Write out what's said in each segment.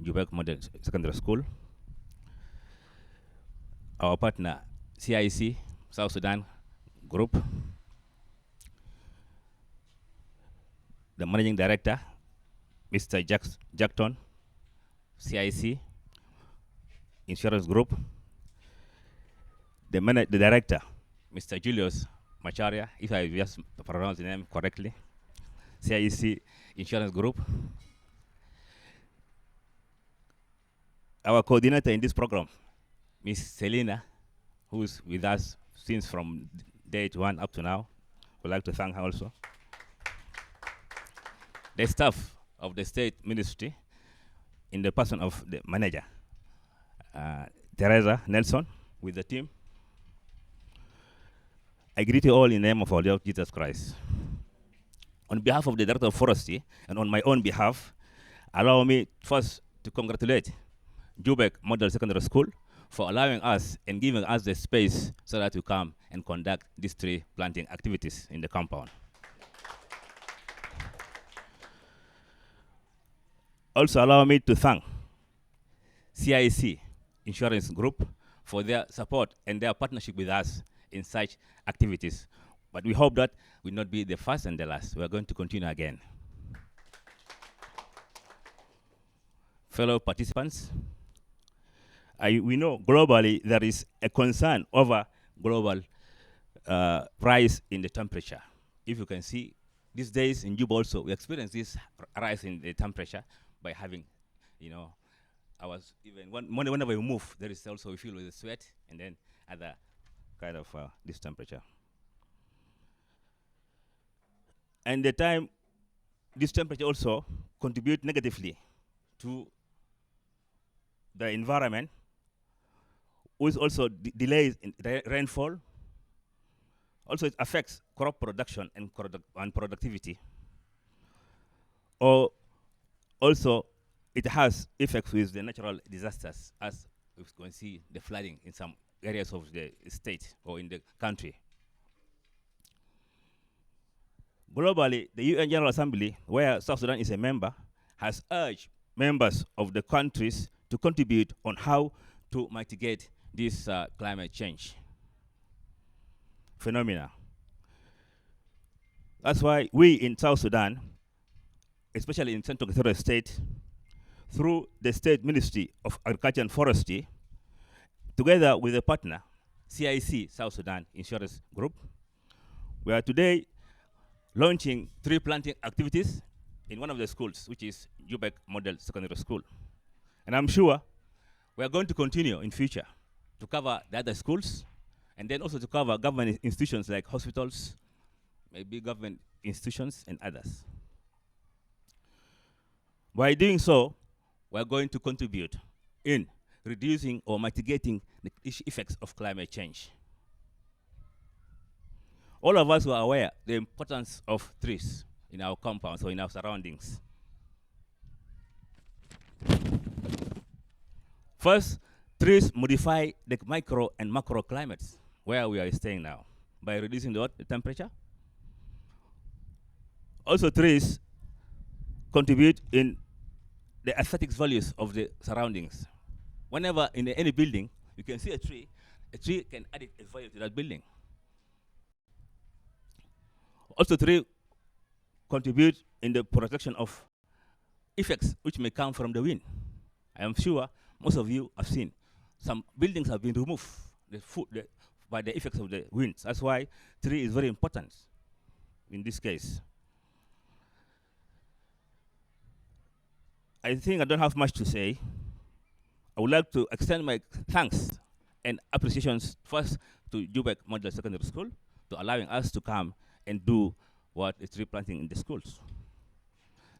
Jubek Secondary School, our partner CIC South Sudan Group, the Managing Director, Mr. Jackton, CIC Insurance Group, the Director, Mr. Julius Macharia, if I just pronounce the name correctly, CIC Insurance Group, our coordinator in this program, Ms. Selina, who's with us since from day one up to now. We'd like to thank her also. The staff of the State Ministry, in the person of the manager, Teresa Nelson, with the team. I greet you all in the name of our Lord Jesus Christ. On behalf of the Director of Forestry and on my own behalf, allow me first to congratulate Jubek Model Secondary School for allowing us and giving us the space so that we come and conduct these tree planting activities in the compound. Also allow me to thank CIC Insurance Group for their support and their partnership with us in such activities. But we hope that will not be the first and the last. We are going to continue again. Fellow participants, we know globally there is a concern over global rise in the temperature. If you can see, these days in Juba also, we experience this rise in the temperature by having, whenever we move, there is also we feel with the sweat and then other kind of this temperature. And the time, this temperature also contribute negatively to the environment, which also delays in rainfall. Also, it affects crop production and productivity. Or also, it has effects with the natural disasters, as we can see the flooding in some areas of the state or in the country. Globally, the UN General Assembly, where South Sudan is a member, has urged members of the countries to contribute on how to mitigate this climate change phenomena. That's why we in South Sudan, especially in Central Equatorial State, through the State Ministry of Agriculture and Forestry, together with a partner, CIC South Sudan Insurance Group, we are today launching tree planting activities in one of the schools, which is Jubek Model Secondary School. And I'm sure we are going to continue in future to cover the other schools and then also to cover government institutions like hospitals, maybe government institutions and others. By doing so, we are going to contribute in reducing or mitigating the effects of climate change. All of us were aware the importance of trees in our compounds or in our surroundings. First, trees modify the micro and macro climates where we are staying now by reducing the temperature. Also, trees contribute in the aesthetic values of the surroundings. Whenever in any building you can see a tree can add a value to that building. Also, trees contribute in the protection of effects which may come from the wind. I am sure most of you have seen some buildings have been removed by the effects of the winds. That's why tree is very important in this case. I think I don't have much to say. I would like to extend my thanks and appreciations first to Jubek Model Secondary School to allowing us to come and do what is tree planting in the schools.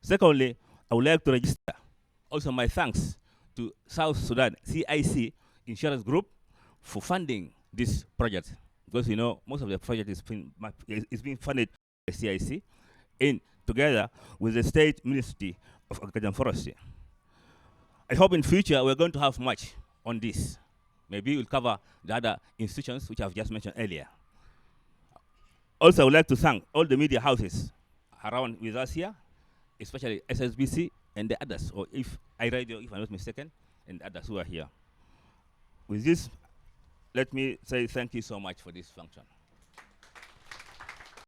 Secondly, I would like to register also my thanks to South Sudan CIC Insurance Group for funding this project, because most of the project is being funded by CIC together with the State Ministry of Agriculture and Forestry. I hope in future we're going to have much on this. Maybe we'll cover the other institutions which I've just mentioned earlier. Also, I would like to thank all the media houses around with us here, especially SSBC and the others, or if I radio, if I'm not mistaken, and others who are here. With this, let me say thank you so much for this function.